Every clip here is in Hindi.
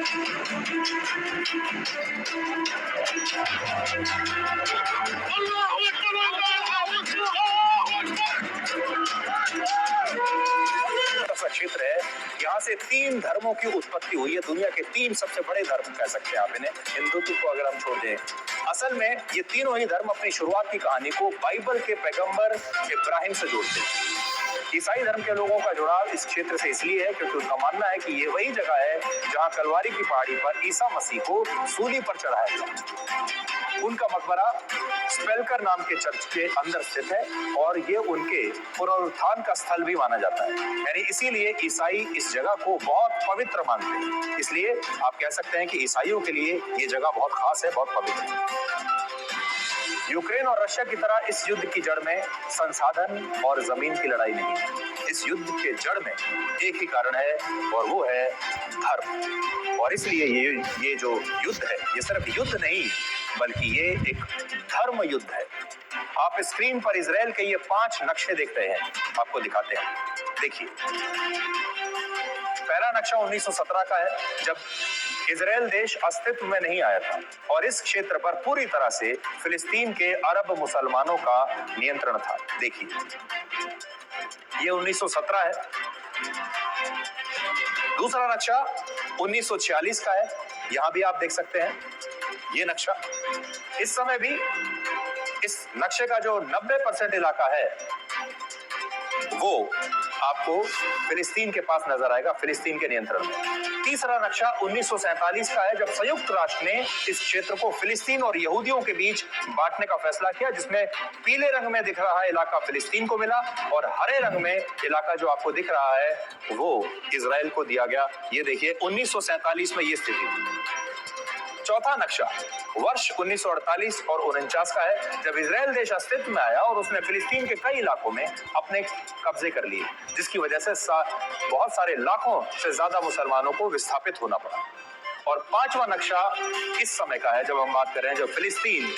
ऐसा क्षेत्र है, यहाँ से 3 धर्मों की उत्पत्ति हुई है। दुनिया के 3 सबसे बड़े धर्म कह सकते हैं आप इन्हें, हिंदुत्व को अगर हम छोड़ दें। असल में ये तीनों ही धर्म अपनी शुरुआत की कहानी को बाइबल के पैगंबर इब्राहिम से जोड़ते हैं। ईसाई धर्म के लोगों का जुड़ाव इस क्षेत्र से इसलिए है क्योंकि उनका मानना है कि ये वही जगह है जहाँ कलवारी की पहाड़ी पर ईसा मसीह को सूली पर चढ़ाया गया। उनका मकबरा स्पेलकर नाम के चर्च के अंदर स्थित है और ये उनके पुनरुत्थान का स्थल भी माना जाता है। यानी इसीलिए ईसाई इस जगह को बहुत पवित्र मानते हैं। इसलिए आप कह सकते हैं कि ईसाइयों के लिए ये जगह बहुत खास है, बहुत पवित्र है। यूक्रेन और रशिया की तरह इस युद्ध की जड़ में संसाधन और जमीन की लड़ाई नहीं है। इस युद्ध के जड़ में एक ही कारण है और वो है धर्म। और इसलिए ये जो युद्ध है ये सिर्फ युद्ध नहीं बल्कि ये एक धर्म युद्ध है। आप स्क्रीन पर इजराइल के ये 5 नक्शे देख रहे हैं, आपको दिखाते हैं। देखिए, पहला नक्शा 1917 का है जब इजराइल देश अस्तित्व में नहीं आया था और इस क्षेत्र पर पूरी तरह से फिलिस्तीन के अरब मुसलमानों का नियंत्रण था। देखिए, ये 1917 है। दूसरा नक्शा 1946 का है, यहां भी आप देख सकते हैं ये नक्शा। इस समय भी इस नक्शे का जो 90% इलाका है वो आपको फिलिस्तीन के पास नजर आएगा, फिलिस्तीन के नियंत्रण में। तीसरा नक्शा 1947 का है जब संयुक्त राष्ट्र ने इस क्षेत्र को फिलिस्तीन और यहूदियों के बीच बांटने का फैसला किया, जिसमें पीले रंग में दिख रहा इलाका फिलिस्तीन को मिला और हरे रंग में इलाका जो आपको दिख रहा है वो इजराइल को दिया गया। ये देखिए 1947 में ये स्थिति थी। चौथा नक्शा वर्ष 1948 और 49 का है जब इजराइल देश अस्तित्व में आया और उसने फिलिस्तीन के कई इलाकों में अपने कब्जे कर लिए, जिसकी वजह से बहुत सारे लाखों से ज्यादा मुसलमानों को विस्थापित होना पड़ा। और पांचवा नक्शा इस समय का है जब हम बात कर रहे हैं जब फिलिस्तीन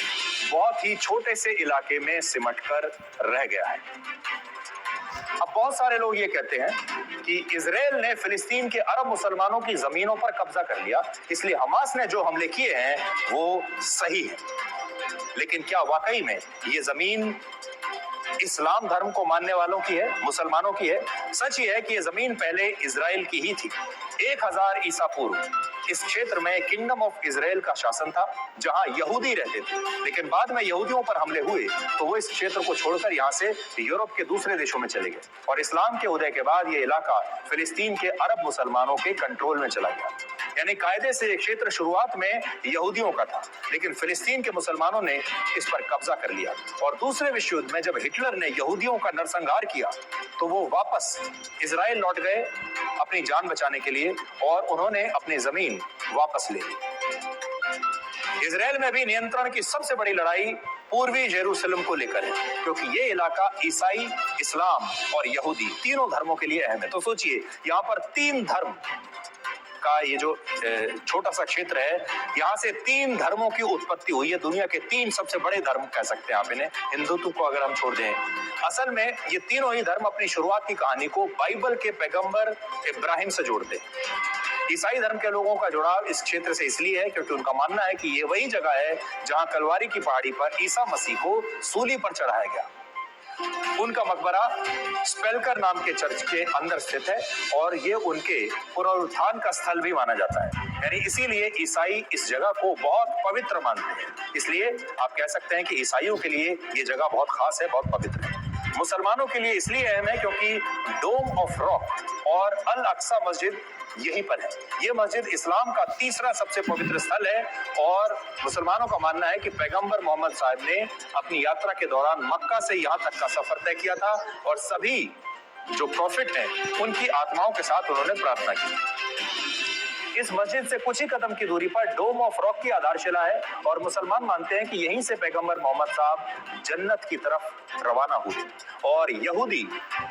बहुत ही छोटे से इलाके में सिमट कर रह गया है। अब बहुत सारे लोग ये कहते हैं कि इजराइल ने फिलिस्तीन के अरब मुसलमानों की जमीनों पर कब्जा कर लिया, इसलिए हमास ने जो हमले किए हैं वो सही है। लेकिन क्या वाकई में ये जमीन इस्लाम धर्म को मानने वालों की है, मुसलमानों की है? सच ये है कि ये जमीन पहले इजराइल की ही थी। 1000 ईसा पूर्व इस क्षेत्र में किंगडम ऑफ इजराइल का शासन था जहां यहूदी रहते थे, लेकिन बाद में यहूदियों पर हमले हुए तो वो इस क्षेत्र को छोड़कर यहां से यूरोप के दूसरे देशों में चले गए और इस्लाम के उदय के बाद ये इलाका फिलिस्तीन के अरब मुसलमानों के कंट्रोल में चला गया। यानी कायदे से ये क्षेत्र शुरुआत में यहूदियों का था, लेकिन फिलिस्तीन के मुसलमानों ने इस पर कब्जा कर लिया और दूसरे विश्व युद्ध में जब हिटलर ने यहूदियों का नरसंहार किया तो वो वापस इजराइल लौट गए अपनी जान बचाने के लिए और उन्होंने अपनी जमीन वापस ले ली। इजराइल में भी नियंत्रण की सबसे बड़ी लड़ाई पूर्वी जेरूसलम को लेकर है, क्योंकि ये इलाका ईसाई, इस्लाम और यहूदी तीनों धर्मों के लिए अहम है। तो सोचिए, यहाँ पर 3 धर्म का ये जो छोटा सा क्षेत्र है, यहाँ से 3 धर्मों की उत्पत्ति हुई है। दुनिया के 3 सबसे बड़े धर्म कह सकते हैं आप इन्हें, हिंदुत्व को अगर हम छोड़ दें। असल में ये तीनों ही धर्म अपनी शुरुआत की कहानी को बाइबल के पैगंबर इब्राहिम से जोड़ते हैं। ईसाई धर्म के लोगों का जुड़ाव इस क्षेत्र से इसलिए है क्योंकि उनका मानना है कि ये वही जगह है जहाँ कलवारी की पहाड़ी पर ईसा मसीह को सूली पर चढ़ाया गया। उनका मकबरा स्पेलकर नाम के चर्च के अंदर स्थित है और ये उनके पुनरुत्थान का स्थल भी माना जाता है। यानी इसीलिए ईसाई इस जगह को बहुत पवित्र मानते हैं। इसलिए आप कह सकते हैं कि ईसाइयों के लिए ये जगह बहुत खास है, बहुत पवित्र है। मुसलमानों के लिए इसलिए अहम है क्योंकि डोम ऑफ रॉक और अल अक्सा मस्जिद यहीं पर है। ये मस्जिद इस्लाम का तीसरा सबसे पवित्र स्थल है और मुसलमानों का मानना है कि पैगंबर मोहम्मद साहब ने अपनी यात्रा के दौरान मक्का से यहाँ तक का सफर तय किया था और सभी जो प्रॉफिट हैं उनकी आत्माओं के साथ उन्होंने प्रार्थना की। इस मस्जिद से कुछ ही कदम की दूरी पर डोम ऑफ रॉक की आधारशिला है और मुसलमान मानते हैं कि यहीं से पैगंबर मोहम्मद साहब जन्नत की तरफ रवाना हुए। और यहूदी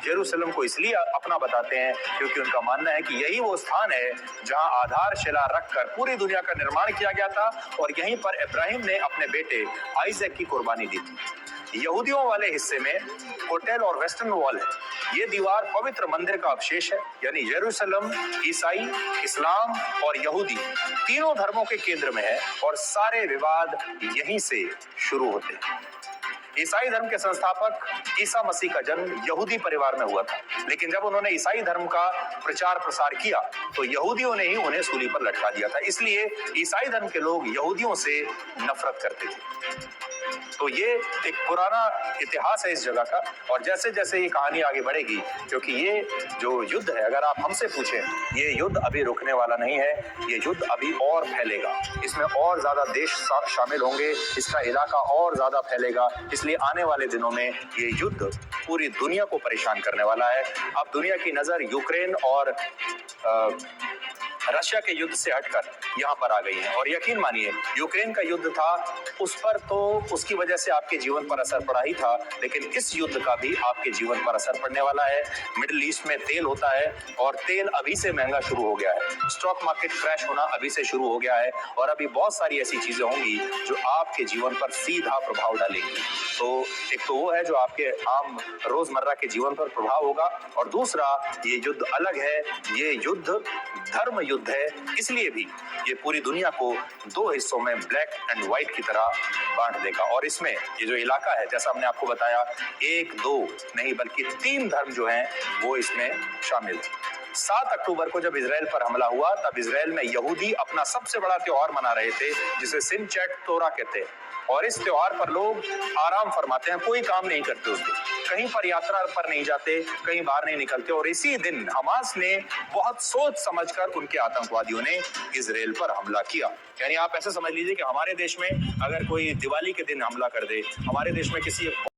जेरूसलम को इसलिए अपना बताते हैं क्योंकि उनका मानना है कि यही वो स्थान है जहां आधारशिला रखकर पूरी दुनिया का निर्माण किया गया था और यहीं पर इब्राहिम ने अपने बेटे आइजैक की कुर्बानी दी थी। यहूदियों वाले हिस्से में होटल और वेस्टर्न वॉल है। ये दीवार पवित्र मंदिर का अवशेष है, यानी यरूशलेम ईसाई, इस्लाम और यहूदी तीनों धर्मों के केंद्र में है और सारे विवाद यहीं से शुरू होते हैं। ईसाई धर्म के संस्थापक ईसा मसीह का जन्म यहूदी परिवार में हुआ था, लेकिन जब उन्होंने ईसाई धर्म का प्रचार प्रसार किया तो यहूदियों ने ही उन्हें सूली पर लटका दिया था। इसलिए ईसाई धर्म के लोग यहूदियों से नफरत करते थे। तो ये एक पुराना इतिहास है इस जगह का, और जैसे जैसे ये कहानी आगे बढ़ेगी, क्योंकि ये जो युद्ध है, अगर आप हमसे पूछें, ये युद्ध अभी रुकने वाला नहीं है, ये युद्ध अभी और फैलेगा, इसमें और ज्यादा देश शामिल होंगे, इसका इलाका और ज्यादा फैलेगा। इसलिए आने वाले दिनों में ये युद्ध पूरी दुनिया को परेशान करने वाला है। अब दुनिया की नजर यूक्रेन और रशिया के युद्ध से हटकर यहाँ पर आ गई है, और यकीन मानिए यूक्रेन का युद्ध था, उस पर तो उसकी वजह से आपके जीवन पर असर पड़ा ही था, लेकिन इस युद्ध का भी आपके जीवन पर असर पड़ने वाला है। मिडिल ईस्ट में तेल होता है और तेल अभी से महंगा शुरू हो गया है, स्टॉक मार्केट क्रैश होना अभी से शुरू हो गया है, और अभी बहुत सारी ऐसी चीजें होंगी जो आपके जीवन पर सीधा प्रभाव डालेंगी। तो एक तो वो है जो आपके आम रोजमर्रा के जीवन पर प्रभाव होगा, और दूसरा ये युद्ध अलग है, ये युद्ध धर्म युद्ध है, इसलिए भी ये पूरी दुनिया को दो हिस्सों में ब्लैक एंड व्हाइट की तरह बांट देगा। और इसमें ये जो इलाका है, जैसा हमने आपको बताया, एक दो नहीं बल्कि 3 धर्म जो हैं वो इसमें शामिल है। 7 अक्टूबर को जब इजराइल पर हमला हुआ, तब इजराइल में यहूदी अपना सबसे बड़ा त्योहार मना रहे थे, जिसे सिमचैट तोरा कहते हैं, और इस त्योहार पर लोग आराम फरमाते हैं, कोई काम नहीं करते उस दिन, कहीं पर यात्रा पर नहीं जाते, कहीं बाहर नहीं निकलते। और इसी दिन हमास ने बहुत सोच समझकर उनके आतंकवादियों ने इजराइल पर हमला किया। यानी आप ऐसे समझ लीजिए कि हमारे देश में अगर कोई दिवाली के दिन हमला कर दे, हमारे देश में किसी